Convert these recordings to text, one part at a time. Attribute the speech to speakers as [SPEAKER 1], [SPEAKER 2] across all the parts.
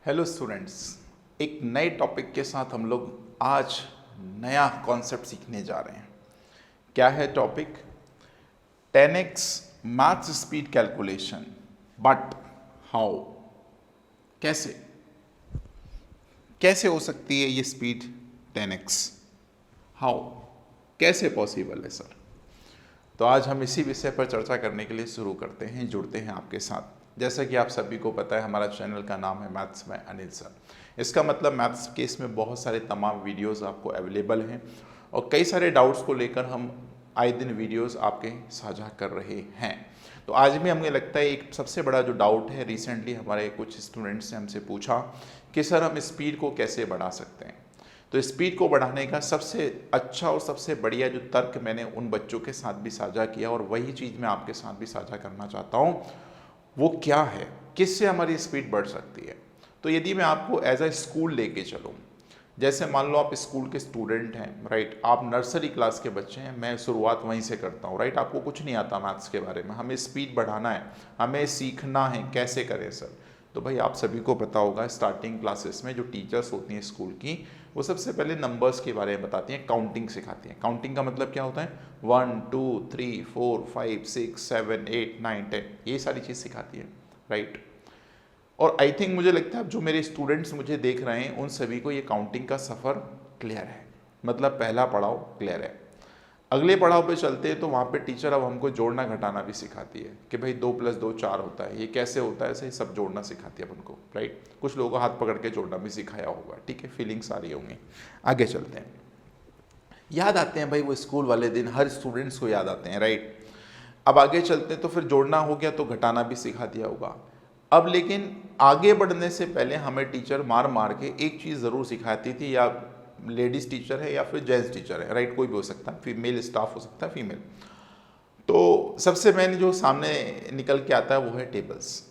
[SPEAKER 1] Hello students, एक नए topic के साथ हम लोग आज नया कॉन्सेप्ट सीखने जा रहे हैं। क्या है topic? 10x maths speed calculation. But how? कैसे कैसे हो सकती है ये स्पीड 10x? हाउ? कैसे पॉसिबल है सर? तो आज हम इसी विषय पर चर्चा करने के लिए शुरू करते हैं, जुड़ते हैं आपके साथ। जैसा कि आप सभी को पता है, हमारा चैनल का नाम है मैथ्स में अनिल सर। इसका मतलब मैथ्स के इसमें बहुत सारे तमाम वीडियोस आपको अवेलेबल हैं और कई सारे डाउट्स को लेकर हम आए दिन वीडियोस आपके साझा कर रहे हैं। तो आज भी हमें लगता है एक सबसे बड़ा जो डाउट है, रिसेंटली हमारे कुछ स्टूडेंट्स ने हमसे पूछा कि सर हम स्पीड को कैसे बढ़ा सकते हैं। तो स्पीड को बढ़ाने का सबसे अच्छा और सबसे बढ़िया जो तर्क मैंने उन बच्चों के साथ भी साझा किया और वही चीज़ मैं आपके साथ भी साझा करना चाहता हूँ। वो क्या है, किससे हमारी स्पीड बढ़ सकती है? तो यदि मैं आपको एज अ स्कूल लेके चलूँ, जैसे मान लो आप स्कूल के स्टूडेंट हैं, राइट, आप नर्सरी क्लास के बच्चे हैं, मैं शुरुआत वहीं से करता हूँ, राइट। आपको कुछ नहीं आता मैथ्स के बारे में, हमें स्पीड बढ़ाना है, हमें सीखना है कैसे करें सर। तो भाई आप सभी को पता होगा, स्टार्टिंग क्लासेस में जो टीचर्स होती हैं स्कूल की, वो सबसे पहले नंबर्स के बारे में बताती हैं, काउंटिंग सिखाती हैं। काउंटिंग का मतलब क्या होता है? 1 2 3 4 5 6 7 8 9 10, ये सारी चीज़ सिखाती है, राइट। और आई थिंक मुझे लगता है जो मेरे स्टूडेंट्स मुझे देख रहे हैं उन सभी को ये काउंटिंग का सफ़र क्लियर है, मतलब पहला पड़ाव क्लियर है। अगले पड़ाव पे चलते हैं तो वहाँ पे टीचर अब हमको जोड़ना घटाना भी सिखाती है कि भाई 2 + 2 4 होता है, ये कैसे होता है, ऐसे ही सब जोड़ना सिखाती है अपन को, राइट। कुछ लोगों को हाथ पकड़ के जोड़ना भी सिखाया होगा, ठीक है, फीलिंग्स आ रही होंगी। आगे चलते हैं, याद आते हैं भाई वो स्कूल वाले दिन, हर स्टूडेंट्स को याद आते हैं, राइट। अब आगे चलते हैं तो फिर जोड़ना हो गया तो घटाना भी सिखा दिया होगा। अब लेकिन आगे बढ़ने से पहले हमें टीचर मार मार के एक चीज़ ज़रूर सिखाती थी, या लेडीज़ टीचर है या फिर जेंट्स टीचर है, राइट, कोई भी हो सकता है, फीमेल स्टाफ हो सकता है, फीमेल। तो सबसे मेन जो सामने निकल के आता है वो है टेबल्स,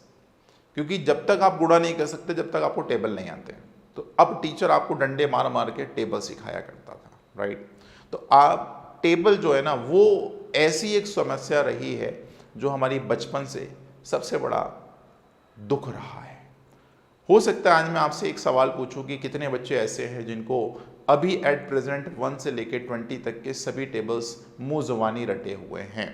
[SPEAKER 1] क्योंकि जब तक आप गुणा नहीं कर सकते जब तक आपको टेबल नहीं आते। तो अब टीचर आपको डंडे मार मार के टेबल सिखाया करता था, राइट। तो आप टेबल जो है ना, वो ऐसी एक समस्या रही है जो हमारी बचपन से सबसे बड़ा दुख रहा है। हो सकता है आज मैं आपसे एक सवाल पूछूं कि कितने बच्चे ऐसे हैं जिनको अभी एट प्रेजेंट 1 से लेकर 20 तक के सभी टेबल्स मुंह जुबानी रटे हुए हैं।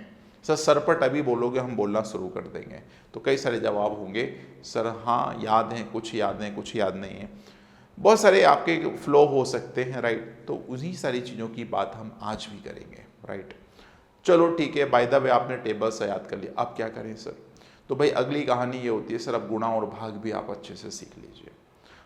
[SPEAKER 1] सर सरपट अभी बोलोगे हम बोलना शुरू कर देंगे, तो कई सारे जवाब होंगे, सर हाँ याद हैं, कुछ याद हैं, कुछ याद नहीं है, बहुत सारे आपके फ्लो हो सकते हैं, राइट। तो उन्हीं सारी चीज़ों की बात हम आज भी करेंगे, राइट। चलो ठीक है, बाय द वे आपने टेबल से याद कर लिया, अब क्या करें सर? तो भाई अगली कहानी ये होती है, सर अब गुणा और भाग भी आप अच्छे से सीख लीजिए।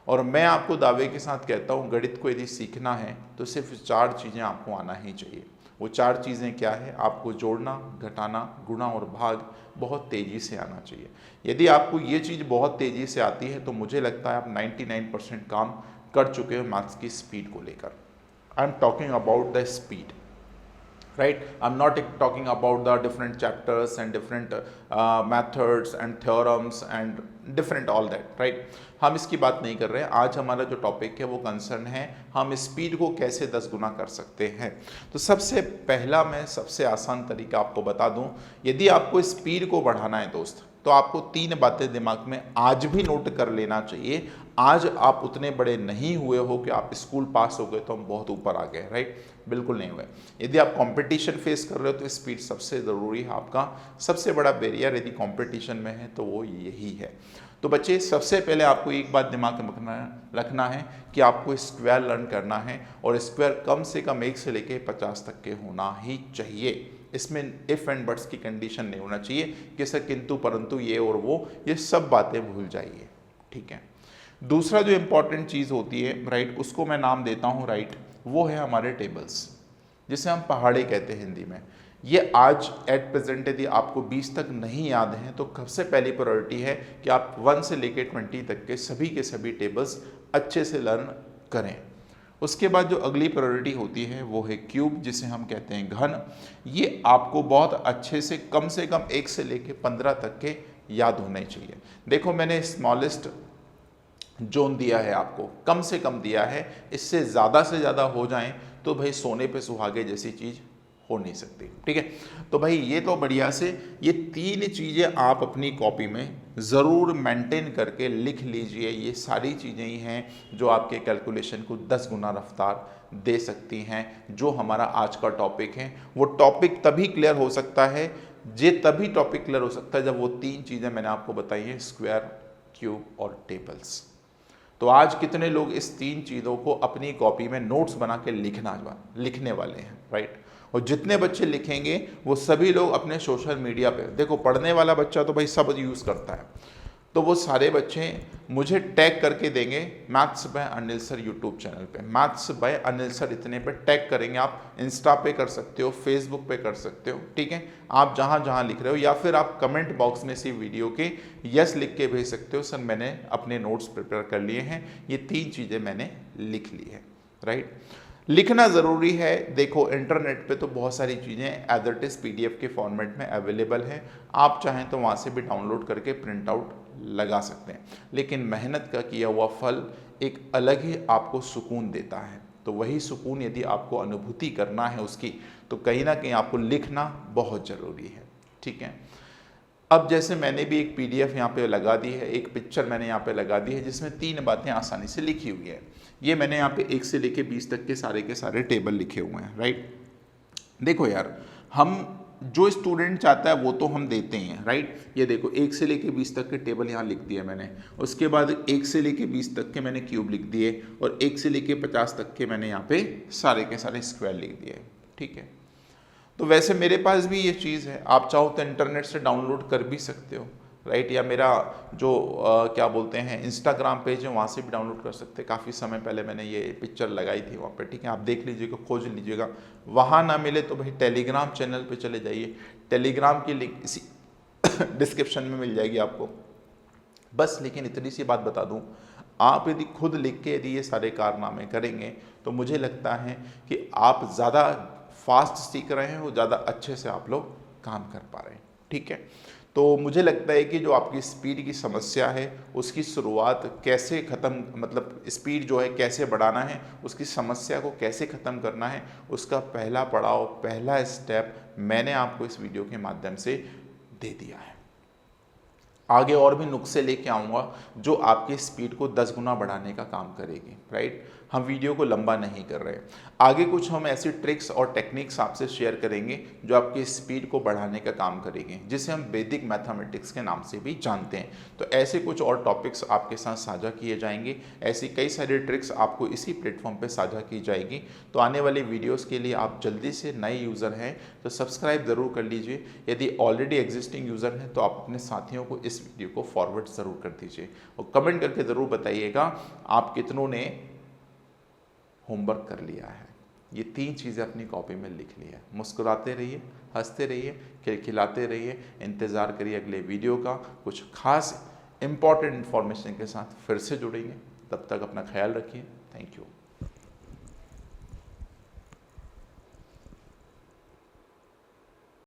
[SPEAKER 1] और मैं आपको दावे के साथ कहता हूँ, गणित को यदि सीखना है तो सिर्फ 4 चीज़ें आपको आना ही चाहिए। वो 4 चीज़ें क्या है? आपको जोड़ना, घटाना, गुणा और भाग बहुत तेज़ी से आना चाहिए। यदि आपको ये चीज़ बहुत तेज़ी से आती है तो मुझे लगता है आप 99% काम कर चुके हो मैथ्स की स्पीड को लेकर। I am talking about the speed, right? I'm not talking about the different chapters and different methods and theorems and different all that, right? हम इसकी बात नहीं कर रहे हैं। आज हमारा जो टॉपिक है वो कंसर्न है हम स्पीड को कैसे 10 गुना कर सकते हैं। तो सबसे पहला मैं सबसे आसान तरीका आपको बता दूं, यदि आपको स्पीड को बढ़ाना है दोस्त, तो आपको 3 बातें दिमाग में आज भी नोट कर लेना चाहिए। आज आप उतने बड़े नहीं हुए हो कि आप स्कूल पास हो गए तो हम बहुत ऊपर आ गए, राइट, बिल्कुल नहीं हुए। यदि आप कंपटीशन फेस कर रहे हो तो स्पीड सबसे ज़रूरी है। आपका सबसे बड़ा बैरियर यदि कंपटीशन में है तो वो यही है। तो बच्चे सबसे पहले आपको एक बात दिमाग में रखना है कि आपको स्क्वायर लर्न करना है, और स्क्वायर कम से कम 1 से लेकर 50 तक के होना ही चाहिए। इसमें इफ़ एंड बट्स की कंडीशन नहीं होना चाहिए कि सर किंतु परंतु ये और वो, ये सब बातें भूल जाइए, ठीक है। दूसरा जो इम्पॉर्टेंट चीज़ होती है, राइट, उसको मैं नाम देता हूँ, राइट, वो है हमारे टेबल्स, जिसे हम पहाड़े कहते हैं हिंदी में। ये आज एट प्रेजेंट यदि आपको 20 तक नहीं याद हैं तो सबसे पहली प्रायोरिटी है कि आप 1 से लेकर 20 तक के सभी टेबल्स अच्छे से लर्न करें। उसके बाद जो अगली प्रायोरिटी होती है वो है क्यूब, जिसे हम कहते हैं घन। ये आपको बहुत अच्छे से कम 1 से लेकर 15 तक के याद होने चाहिए। देखो मैंने स्मॉलेस्ट जोन दिया है आपको, कम से कम दिया है, इससे ज़्यादा से ज़्यादा हो जाएं तो भाई सोने पे सुहागे जैसी चीज़ हो नहीं सकती। ठीक है, तो भाई ये तो बढ़िया से ये 3 चीज़ें आप अपनी कॉपी में ज़रूर मेंटेन करके लिख लीजिए। ये सारी चीज़ें ही हैं जो आपके कैलकुलेशन को 10 गुना रफ्तार दे सकती हैं। जो हमारा आज का टॉपिक है वो टॉपिक तभी क्लियर हो सकता है, ये तभी टॉपिक क्लियर हो सकता है जब वो 3 चीज़ें मैंने आपको बताई हैं, स्क्वायर, क्यूब और टेबल्स। तो आज कितने लोग इस 3 चीज़ों को अपनी कॉपी में नोट्स बना के लिखने वाले हैं, राइट। और जितने बच्चे लिखेंगे वो सभी लोग अपने सोशल मीडिया पे, देखो पढ़ने वाला बच्चा तो भाई सब यूज़ करता है, तो वो सारे बच्चे मुझे टैग करके देंगे maths by Anil sir YouTube channel पे, मैथ्स बाय अनिल सर इतने पे टैग करेंगे। आप इंस्टा पे कर सकते हो, फेसबुक पे कर सकते हो, ठीक है, आप जहाँ जहाँ लिख रहे हो, या फिर आप कमेंट बॉक्स में से वीडियो के यस लिख के भेज सकते हो, सर मैंने अपने नोट्स प्रिपेयर कर लिए हैं, ये 3 चीज़ें मैंने लिख ली है, राइट। लिखना ज़रूरी है। देखो इंटरनेट पे तो बहुत सारी चीज़ें एज इट इज़ PDF के फॉर्मेट में अवेलेबल है, आप चाहें तो वहाँ से भी डाउनलोड करके प्रिंट आउट लगा सकते हैं, लेकिन मेहनत का किया हुआ फल एक अलग ही आपको सुकून देता है। तो वही सुकून यदि आपको अनुभूति करना है उसकी, तो कहीं ना कहीं आपको लिखना बहुत ज़रूरी है, ठीक है। अब जैसे मैंने भी एक PDF यहाँ पे लगा दी है, एक पिक्चर मैंने यहाँ पे लगा दी है जिसमें 3 बातें आसानी से लिखी हुई है। ये मैंने यहाँ पे 1 से लेके 20 तक के सारे टेबल लिखे हुए हैं, राइट। देखो यार, हम जो स्टूडेंट चाहता है वो तो हम देते हैं, राइट। ये देखो 1 से लेके 20 तक के टेबल यहाँ लिख दिए मैंने, उसके बाद 1 से लेके 20 तक के मैंने क्यूब लिख दिए, और 1 से लेके 50 तक के मैंने यहाँ पे सारे के सारे स्क्वायर लिख दिए, ठीक है। तो वैसे मेरे पास भी ये चीज़ है, आप चाहो तो इंटरनेट से डाउनलोड कर भी सकते हो, राइट, या मेरा जो क्या बोलते हैं इंस्टाग्राम पेज है वहाँ से भी डाउनलोड कर सकते हैं। काफ़ी समय पहले मैंने ये पिक्चर लगाई थी वहाँ पे, ठीक है, आप देख लीजिएगा, खोज लीजिएगा। वहाँ ना मिले तो भाई टेलीग्राम चैनल पे चले जाइए, टेलीग्राम की लिंक इसी डिस्क्रिप्शन में मिल जाएगी आपको। बस लेकिन इतनी सी बात बता दूँ, आप यदि खुद लिख के यदि ये सारे कारनामे करेंगे तो मुझे लगता है कि आप ज़्यादा फास्ट सीख रहे हैं और ज़्यादा अच्छे से आप लोग काम कर पा रहे हैं, ठीक है। तो मुझे लगता है कि जो आपकी स्पीड की समस्या है उसकी शुरुआत कैसे ख़त्म, मतलब स्पीड जो है कैसे बढ़ाना है, उसकी समस्या को कैसे ख़त्म करना है, उसका पहला पड़ाव, पहला स्टेप मैंने आपको इस वीडियो के माध्यम से दे दिया है। आगे और भी नुस्खे लेके आऊँगा जो आपकी स्पीड को 10 गुना बढ़ाने का काम करेगी, राइट। हम वीडियो को लंबा नहीं कर रहे, आगे कुछ हम ऐसी ट्रिक्स और टेक्निक्स आपसे शेयर करेंगे जो आपकी स्पीड को बढ़ाने का काम करेंगे, जिसे हम वैदिक मैथमेटिक्स के नाम से भी जानते हैं। तो ऐसे कुछ और टॉपिक्स आपके साथ साझा किए जाएंगे, ऐसी कई सारी ट्रिक्स आपको इसी प्लेटफॉर्म पे साझा की जाएगी। तो आने वाली वीडियोज़ के लिए आप जल्दी से, नए यूज़र हैं तो सब्सक्राइब ज़रूर कर लीजिए, यदि ऑलरेडी एग्जिस्टिंग यूज़र हैं तो आप अपने साथियों को इस वीडियो को फॉरवर्ड ज़रूर कर दीजिए, और कमेंट करके ज़रूर बताइएगा आप कितनों ने होमवर्क कर लिया है। ये 3 चीज़ें अपनी कॉपी में लिख ली है। मुस्कुराते रहिए, हंसते रहिए, खिलखिलाते रहिए, इंतज़ार करिए अगले वीडियो का। कुछ खास इंपॉर्टेंट इन्फॉर्मेशन के साथ फिर से जुड़ेंगे, तब तक अपना ख्याल रखिए। Thank you.